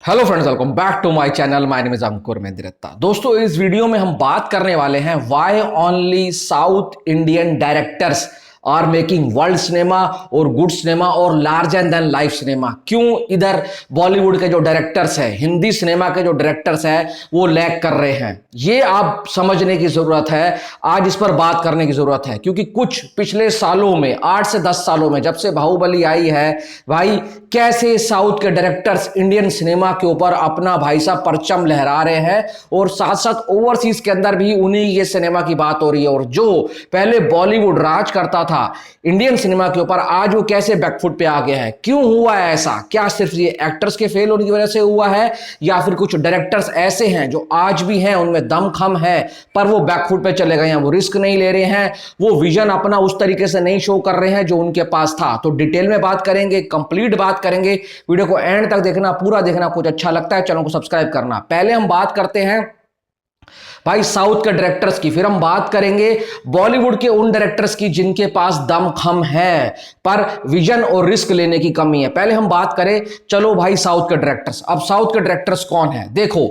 Hello friends, welcome back to my channel. My name is Ankur Mehndiratta. दोस्तों, इस video में हम बात करने वाले हैं why only south Indian directors are making world cinema और गुड सिनेमा और लार्जर देन लाइफ सिनेमा। क्यों इधर बॉलीवुड के जो डायरेक्टर्स हैं, हिंदी सिनेमा के जो डायरेक्टर्स हैं, वो लैग कर रहे हैं, ये आप समझने की जरूरत है। आज इस पर बात करने की जरूरत है क्योंकि कुछ पिछले सालों में, 8 से 10 सालों में, जब से बाहुबली आई है, भाई कैसे साउथ के डायरेक्टर्स इंडियन सिनेमा के ऊपर अपना भाई साहब परचम लहरा रहे हैं और साथ साथ ओवरसीज के अंदर भी उन्हीं के सिनेमा की बात हो रही है। और जो पहले बॉलीवुड राज करता था इंडियन सिनेमा के ऊपर, आज वो कैसे बैकफुट पे आ गया है। क्यों हुआ है ऐसा? क्या सिर्फ ये एक्टर्स के फेल होने की वजह से हुआ है या फिर कुछ डायरेक्टर्स ऐसे हैं जो आज भी हैं, उनमें दमखम है पर वो बैकफुट पे चले गए हैं, वो रिस्क नहीं ले रहे हैं, वो विजन अपना उस तरीके से नहीं शो कर रहे हैं जो उनके पास था। तो डिटेल में बात करेंगे, कंप्लीट बात करेंगे। वीडियो को एंड तक देखना, पूरा देखना। कुछ अच्छा लगता है चैनल को सब्सक्राइब करना। पहले हम बात करते हैं भाई साउथ के डायरेक्टर्स की, फिर हम बात करेंगे बॉलीवुड के उन डायरेक्टर्स की जिनके पास दमखम है पर विजन और रिस्क लेने की कमी है। पहले हम बात करें, चलो भाई साउथ के डायरेक्टर्स। अब साउथ के डायरेक्टर्स कौन है? देखो,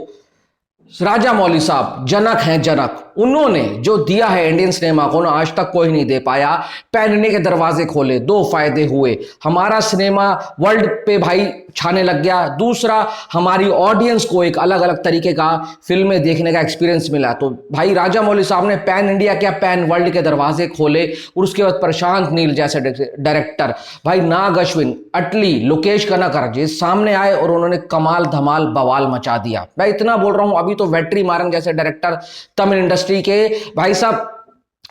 राजामौली साहब जनक हैं, जनक। उन्होंने जो दिया है इंडियन सिनेमा को ना, आज तक कोई नहीं दे पाया। पैन इंडिया के दरवाजे खोले, दो फायदे हुए। हमारा सिनेमा वर्ल्ड पे भाई छाने लग गया। दूसरा, हमारी ऑडियंस को एक अलग अलग तरीके का फिल्में देखने का एक्सपीरियंस मिला। तो भाई राजामौली साहब ने पैन इंडिया क्या, पैन वर्ल्ड के दरवाजे खोले। और उसके बाद प्रशांत नील जैसे डायरेक्टर, भाई नाग अश्विन, अटली, लोकेश कनकर जी सामने आए और उन्होंने कमाल धमाल बवाल मचा दिया। मैं इतना बोल रहा हूं, अभी तो वेट्री मारन जैसे डायरेक्टर तमिल इंडस्ट्री के भाई साहब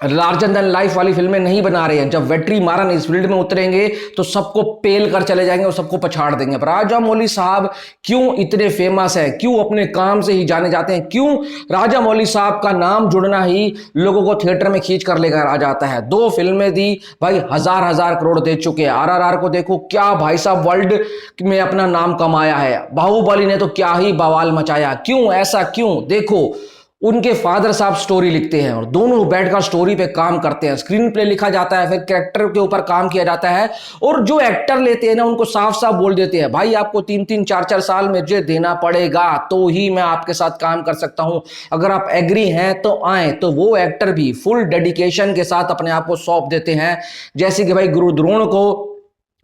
लार्जर देन लाइफ वाली फिल्में नहीं बना रहे हैं। जब वेट्री मारन इस फील्ड में उतरेंगे तो सबको पेल कर चले जाएंगे और सबको पछाड़ देंगे। राजामौली साहब क्यों इतने फेमस है, क्यों अपने काम से ही जाने जाते हैं, क्यों राजामौली साहब का नाम जुड़ना ही लोगों को थिएटर में खींच कर लेकर आ जाता है। 2 फिल्में दी भाई, हजार हजार करोड़ दे चुके हैं। RRR को देखो, क्या भाई साहब वर्ल्ड में अपना नाम कमाया है। बाहुबली ने तो क्या ही बवाल मचाया। क्यों ऐसा? क्यों? देखो, उनके फादर साहब स्टोरी लिखते हैं और दोनों बैठकर स्टोरी पे काम करते हैं। स्क्रीन प्ले लिखा जाता है, फिर कैरेक्टर के ऊपर काम किया जाता है। और जो एक्टर लेते हैं ना, उनको साफ साफ बोल देते हैं, भाई आपको 3-3 4-4 साल मुझे देना पड़ेगा तो ही मैं आपके साथ काम कर सकता हूं। अगर आप एग्री हैं तो आए। तो वो एक्टर भी फुल डेडिकेशन के साथ अपने आप को सौंप देते हैं। जैसे कि भाई गुरु द्रोण को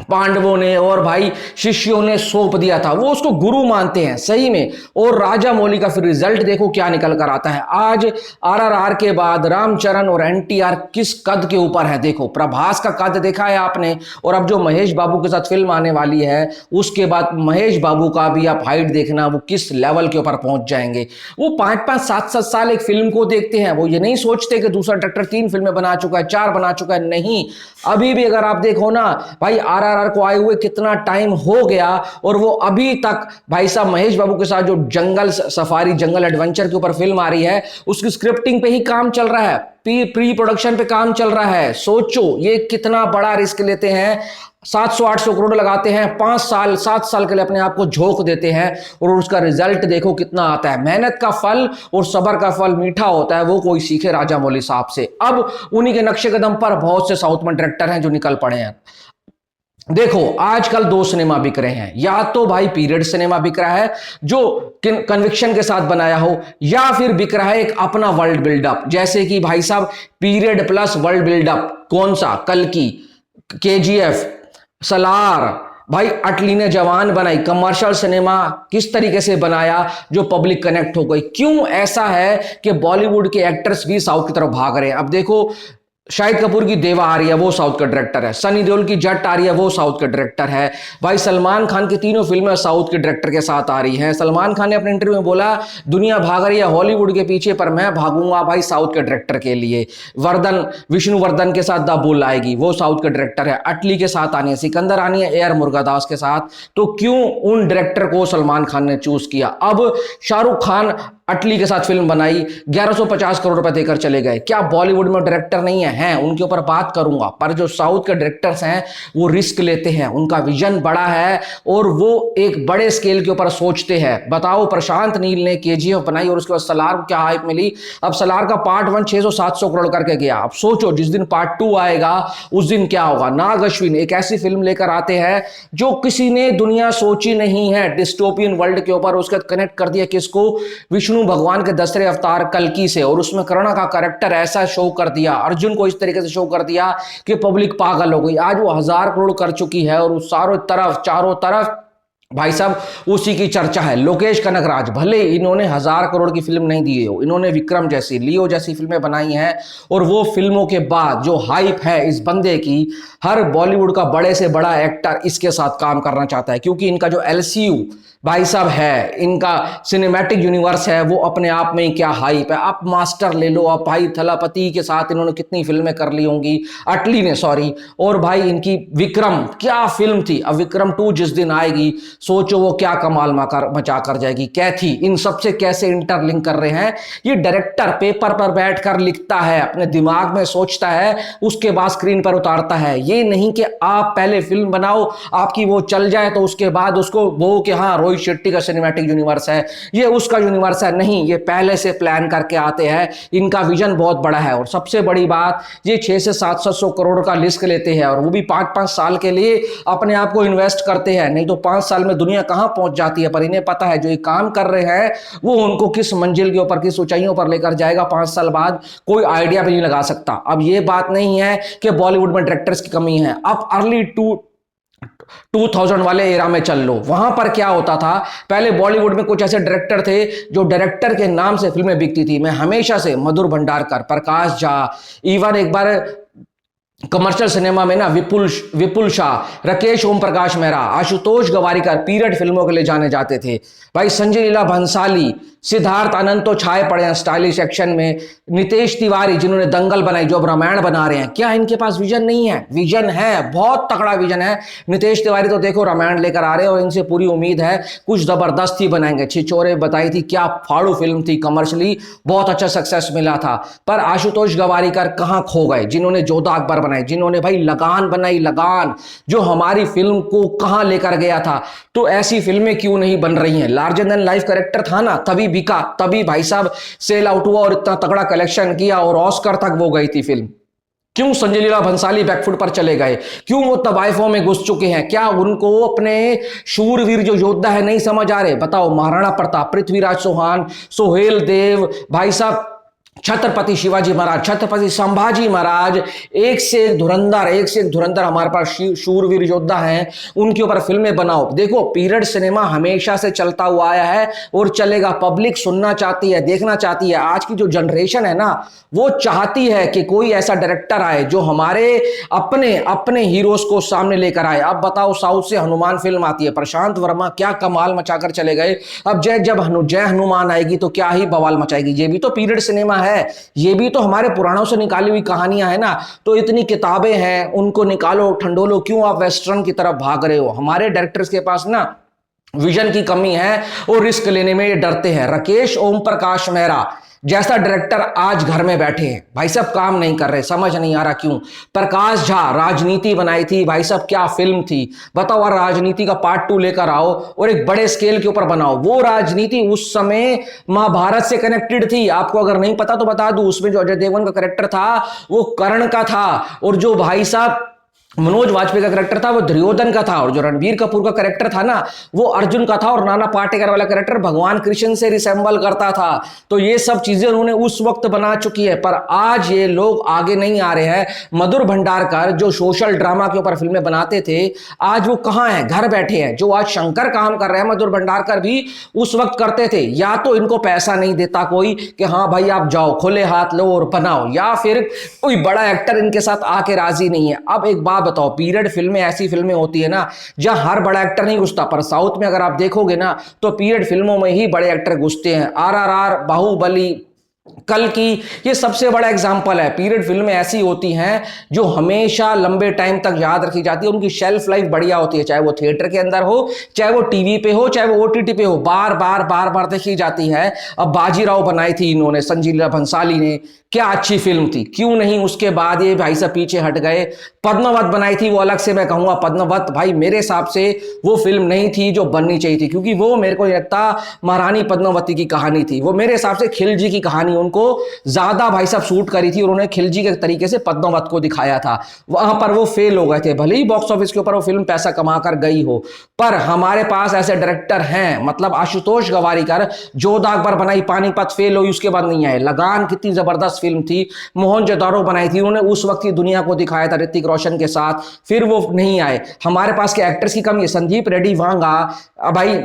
पांडवों ने और भाई शिष्यों ने सौंप दिया था, वो उसको गुरु मानते हैं सही में। और राजामौली का फिर रिजल्ट देखो क्या निकल कर आता है। आज RRR के बाद रामचरण और NTR किस कद के ऊपर है। देखो, प्रभास का कद देखा है आपने, और अब जो महेश बाबू के साथ फिल्म आने वाली है उसके बाद महेश बाबू का भी आप हाइट देखना, वो किस लेवल के ऊपर पहुंच जाएंगे। वो 5-5 7-7 साल एक फिल्म को देखते हैं। वो ये नहीं सोचते कि दूसरा डायरेक्टर 3 फिल्में बना चुका है, 4 बना चुका है। नहीं, अभी भी अगर आप देखो ना भाई, RRR को आए हुए कितना टाइम हो गया और वो अभी तक भाई साहब महेश बाबू के साथ जो जंगल सफारी, जंगल एडवेंचर के ऊपर फिल्म आ रही है, उसकी स्क्रिप्टिंग पे ही काम चल रहा है, प्री प्रोडक्शन पे काम चल रहा है। सोचो ये कितना बड़ा रिस्क लेते हैं। 700-800 करोड़ लगाते हैं, 5 साल 7 साल के लिए अपने आप को झोंक देते हैं और उसका रिजल्ट देखो कितना आता है। मेहनत का फल और सब्र का फल मीठा होता है, वो कोई सीखे राजामौली साहब से। अब उन्हीं के नक्शे कदम पर बहुत से साउथ में डायरेक्टर हैं जो निकल पड़े हैं। देखो, आजकल 2 सिनेमा बिक रहे हैं, या तो भाई पीरियड सिनेमा बिक रहा है जो कन्विक्शन के साथ बनाया हो, या फिर बिक रहा है एक अपना वर्ल्ड बिल्डअप। जैसे कि भाई साहब पीरियड प्लस वर्ल्ड बिल्डअप, कौन सा? कल्कि, KGF, सलार, भाई अटली ने जवान बनाई। कमर्शियल सिनेमा किस तरीके से बनाया जो पब्लिक कनेक्ट हो गई। क्यों ऐसा है कि बॉलीवुड के एक्टर्स भी साउथ की तरफ भाग रहे हैं। अब देखो, शाहिद कपूर की देवा आ रही है, वो साउथ का डायरेक्टर है। सनी देओल की जट आ रही है, वो साउथ का डायरेक्टर है। भाई सलमान खान की तीनों फिल्में साउथ के डायरेक्टर के साथ आ रही हैं। सलमान खान ने अपने इंटरव्यू में बोला, दुनिया भाग रही है हॉलीवुड के पीछे पर मैं भागूंगा भाई साउथ के डायरेक्टर के लिए। विष्णुवर्धन के साथ द बुल आएगी, वो साउथ का डायरेक्टर है। अटली के साथ आनी है, सिकंदर आनी है AR मुर्गादास के साथ। तो क्यों उन डायरेक्टर को सलमान खान ने चूज किया? अब शाहरुख खान अटली के साथ फिल्म बनाई, 1150 करोड़ रुपए देकर चले गए। क्या बॉलीवुड में डायरेक्टर नहीं है? हैं, उनके ऊपर बात करूंगा। पर जो साउथ के डायरेक्टर्स हैं वो रिस्क लेते हैं, उनका विजन बड़ा है और वो एक बड़े स्केल के ऊपर सोचते हैं। बताओ, प्रशांत नील ने केजीएफ बनाई और उसके बाद सलार को क्या हाइप मिली। अब सलार का पार्ट 1 600-700 करोड़ करके गया। अब सोचो जिस दिन पार्ट 2 आएगा उस दिन क्या होगा। नाग अश्विन एक ऐसी फिल्म लेकर आते हैं जो किसी ने दुनिया सोची नहीं है, डिस्टोपियन वर्ल्ड के ऊपर। उसके बाद कनेक्ट कर दिया किसको? विष्णु भगवान के 10वें अवतार कल्कि से, और उसमें कर्ण का कैरेक्टर ऐसा शो कर दिया, अर्जुन को इस तरीके से शो कर दिया कि पब्लिक पागल हो गई। आज वो 1000 करोड़ कर चुकी है और चारों तरफ भाई साहब उसी की चर्चा है। लोकेश कनगराज, भले इन्होंने 1000 करोड़ की फिल्म नहीं दी हो, इन्होंने विक्रम जैसी, लियो जैसी फिल्में बनाई हैं, और वो फिल्मों के बाद जो हाइप है इस बंदे की, हर बॉलीवुड का बड़े से बड़ा एक्टर इसके साथ काम करना चाहता है, क्योंकि इनका जो एलसीयू भाई साहब है, इनका सिनेमैटिक यूनिवर्स है, वो अपने आप में ही क्या हाइप है। आप मास्टर ले लो, आप भाई थलापति के साथ इन्होंने कितनी फिल्में कर ली होंगी, अटली ने, सॉरी, और भाई इनकी विक्रम क्या फिल्म थी। अब विक्रम 2 जिस दिन आएगी सोचो वो क्या कमाल मचा कर जाएगी। कैथी, इन सबसे कैसे इंटरलिंक कर रहे हैं। ये डायरेक्टर पेपर पर बैठकर लिखता है, अपने दिमाग में सोचता है, उसके बाद स्क्रीन पर उतारता है। ये नहीं कि आप पहले फिल्म बनाओ, आपकी वो चल जाए तो उसके बाद उसको वो कि हाँ रोहित शेट्टी का सिनेमैटिक यूनिवर्स है, ये उसका यूनिवर्स है। नहीं, ये पहले से प्लान करके आते हैं, इनका विजन बहुत बड़ा है। और सबसे बड़ी बात, ये 600 से 700 करोड़ का रिस्क लेते हैं, और वो भी 5-5 साल के लिए अपने आप को इन्वेस्ट करते हैं। नहीं तो 5 साल में दुनिया कहां पहुंच जाती है। पर इन्हें पता है जो ये काम कर रहे हैं वो उनको किस मंजिल के ऊपर, किस ऊंचाइयों पर लेकर जाएगा 5 साल बाद, कोई आइडिया भी नहीं लगा सकता। अब ये बात नहीं है कि बॉलीवुड में डायरेक्टर्स की कमी है। अब अर्ली 2000 वाले एरा में चल लो, वहां पर क्या होता था, पहले बॉलीवुड में कुछ ऐसे डायरेक्टर थे जो डायरेक्टर के नाम से फिल्में बिकती थी। मैं हमेशा से मधुर भंडारकर, प्रकाश झा, इवन एक बार कमर्शियल सिनेमा में ना विपुल शाह, राकेश ओम प्रकाश मेहरा, आशुतोष गवारीकर पीरियड फिल्मों के लिए जाने जाते थे। भाई संजय लीला भंसाली, सिद्धार्थ आनंद तो छाए पड़े हैं स्टाइलिश एक्शन में, नितेश तिवारी जिन्होंने दंगल बनाई, जो अब रामायण बना रहे हैं। क्या इनके पास विजन नहीं है? विजन है, बहुत तगड़ा विजन है। नितेश तिवारी तो देखो रामायण लेकर आ रहे हैं और इनसे पूरी उम्मीद है कुछ जबरदस्त ही बनाएंगे। छिछोरे बताई थी, क्या फाड़ू फिल्म थी, कमर्शियली बहुत अच्छा सक्सेस मिला था। पर आशुतोष गवारीकर कहां खो गए, जिन्होंने जोधा अकबर बनाई, जिन्होंने भाई लगान बनाई, लगान जो हमारी फिल्म को कहां लेकर गया था। तो ऐसी फिल्में क्यों नहीं बन रही हैं? लार्जर देन लाइफ कैरेक्टर था ना, तभी बिका, तभी भाई साहब सेल आउट हुआ और इतना तगड़ा कलेक्शन किया और ऑस्कर तक वो गई थी फिल्म। क्यों संजय लीला भंसाली बैकफुट पर चले गए? क्यों वो तबाइफों में घुस चुके हैं? क्या उनको अपने शूरवीर जो योद्धा है नहीं समझ आ रहे? बताओ, महाराणा प्रताप, पृथ्वीराज चौहान, सोहेल देव, भाई साहब छत्रपति शिवाजी महाराज, छत्रपति संभाजी महाराज, एक से एक धुरंधर हमारे पास शूरवीर योद्धा हैं। उनके ऊपर फिल्में बनाओ। देखो, पीरियड सिनेमा हमेशा से चलता हुआ आया है और चलेगा। पब्लिक सुनना चाहती है, देखना चाहती है। आज की जो जनरेशन है ना, वो चाहती है कि कोई ऐसा डायरेक्टर आए जो हमारे अपने हीरोज को सामने लेकर आए। अब बताओ, साउथ से हनुमान फिल्म आती है, प्रशांत वर्मा क्या कमाल मचाकर चले गए। अब जय हनुमान आएगी तो क्या ही बवाल मचाएगी। ये भी तो पीरियड सिनेमा है, ये भी तो हमारे पुराणों से निकाली हुई कहानियां है ना। तो इतनी किताबें हैं, उनको निकालो, ठंडोलो। क्यों आप वेस्टर्न की तरफ भाग रहे हो? हमारे डायरेक्टर्स के पास ना विजन की कमी है और रिस्क लेने में ये डरते हैं। राकेश ओम प्रकाश मेहरा जैसा डायरेक्टर आज घर में बैठे हैं, भाई साहब काम नहीं कर रहे, समझ नहीं आ रहा क्यों। प्रकाश झा राजनीति बनाई थी, भाई साहब क्या फिल्म थी। बताओ, राजनीति का पार्ट 2 लेकर आओ और एक बड़े स्केल के ऊपर बनाओ। वो राजनीति उस समय महाभारत से कनेक्टेड थी। आपको अगर नहीं पता तो बता दूं, उसमें जो अजय देवगन का कैरेक्टर था वो कर्ण का था, और जो भाई साहब मनोज वाजपेयी का कैरेक्टर था वो दुर्योधन का था, और जो रणबीर कपूर का कैरेक्टर था ना वो अर्जुन का था, और नाना पाटेकर वाला कैरेक्टर भगवान कृष्ण से रिसेंबल करता था। तो ये सब चीजें उन्होंने उस वक्त बना चुकी है। पर आज ये लोग आगे नहीं आ रहे हैं। मधुर भंडारकर जो सोशल ड्रामा के ऊपर फिल्में बनाते थे, आज वो कहां हैं? घर बैठे हैं। जो आज शंकर काम कर रहे हैं, मधुर भंडारकर भी उस वक्त करते थे। या तो इनको पैसा नहीं देता कोई कि हाँ भाई आप जाओ खुले हाथ लो और बनाओ, या फिर कोई बड़ा एक्टर इनके साथ आके राजी नहीं है। अब एक बात बताओ, पीरियड फिल्में ऐसी फिल्में होती है ना जहां हर बड़ा एक्टर नहीं घुसता। पर साउथ में अगर आप देखोगे ना तो पीरियड फिल्मों में ही बड़े एक्टर घुसते हैं। आरआरआर, बाहुबली, कल की, ये सबसे बड़ा एग्जाम्पल है। पीरियड फिल्में ऐसी होती हैं जो हमेशा लंबे टाइम तक याद रखी जाती है, उनकी शेल्फ लाइफ बढ़िया होती है, चाहे वो थिएटर के अंदर हो, चाहे वो टीवी पे हो, चाहे वो ओटीटी पे हो, बार बार बार बार देखी जाती है। अब बाजीराव बनाई थी इन्होंने, संजीला भंसाली ने, क्या अच्छी फिल्म थी, क्यों नहीं उसके बाद ये भाई साहब पीछे हट गए। पद्मावत बनाई थी, वो अलग से मैं कहूंगा, पद्मावत भाई मेरे हिसाब से वो फिल्म नहीं थी जो बननी चाहिए थी, क्योंकि वो मेरे को लगता महारानी पद्मावती की कहानी थी। वो मेरे हिसाब से खिलजी की कहानी उनको ज्यादा भाई साहब सूट करी थी, उन्होंने खिलजी के तरीके से पद्मावत को दिखाया था। वहां पर वो फेल हो गए थे, भले ही बॉक्स ऑफिस के ऊपर वो फिल्म पैसा कमा कर गई हो, पर हमारे पास ऐसे डायरेक्टर हैं, मतलब आशुतोष गवारीकर, जोधा अकबर बनाई, पानीपत फेल हुई, उसके बाद नहीं आए। लगान कितनी जबरदस्त फिल्म थी, मोहनजोदारो बनाई थी उन्होंने, उस वक्त की दुनिया को दिखाया था ऋतिक रोशन के साथ, फिर वो नहीं आए। हमारे पास के एक्टर्स की कमी है। संदीप रेड्डी वांगा भाई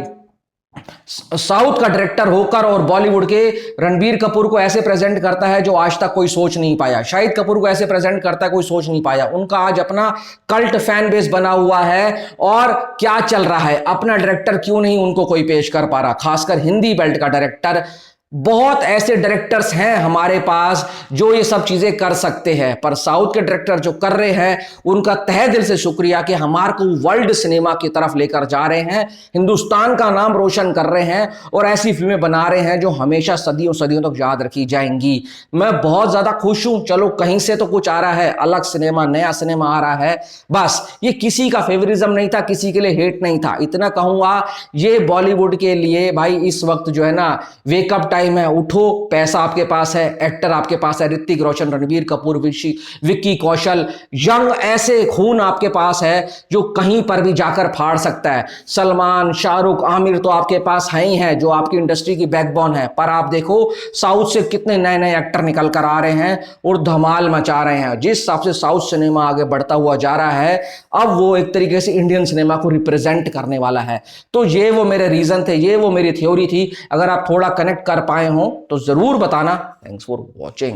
साउथ का डायरेक्टर होकर और बॉलीवुड के रणबीर कपूर को ऐसे प्रेजेंट करता है जो आज तक कोई सोच नहीं पाया, शाहिद कपूर को ऐसे प्रेजेंट करता है कोई सोच नहीं पाया। उनका आज अपना कल्ट फैन बेस बना हुआ है, और क्या चल रहा है, अपना डायरेक्टर क्यों नहीं उनको कोई पेश कर पा रहा, खासकर हिंदी बेल्ट का डायरेक्टर। बहुत ऐसे डायरेक्टर्स हैं हमारे पास जो ये सब चीजें कर सकते हैं, पर साउथ के डायरेक्टर जो कर रहे हैं उनका तहे दिल से शुक्रिया कि हमारे को वर्ल्ड सिनेमा की तरफ लेकर जा रहे हैं, हिंदुस्तान का नाम रोशन कर रहे हैं, और ऐसी फिल्में बना रहे हैं जो हमेशा सदियों सदियों तक याद रखी जाएंगी। मैं बहुत ज्यादा खुश हूं, चलो कहीं से तो कुछ आ रहा है, अलग सिनेमा, नया सिनेमा आ रहा है। बस ये किसी का फेवरिज्म नहीं था, किसी के लिए हेट नहीं था, इतना कहूंगा। ये बॉलीवुड के लिए भाई इस वक्त जो है ना वेकअप टाइम है, उठो, पैसा आपके पास है, एक्टर आपके पास है, ऋतिक रोशन, रणबीर कपूर, विक्की कौशल, यंग ऐसे खून आपके पास है जो कहीं पर भी जाकर फाड़ सकता है। सलमान, शाहरुख, आमिर तो आपके पास है ही है, जो आपकी इंडस्ट्री की बैकबोन है, पर आप देखो साउथ से कितने नए नए एक्टर निकल कर आ रहे हैं और धमाल मचा रहे हैं। जिस हिसाब से साउथ सिनेमा आगे बढ़ता हुआ जा रहा है, अब वो एक तरीके से इंडियन सिनेमा को रिप्रेजेंट करने वाला है। तो ये वो मेरे रीजन थे, ये वो मेरी थ्योरी थी। अगर आप थोड़ा कनेक्ट कर पाए हो तो जरूर बताना। Thanks for watching.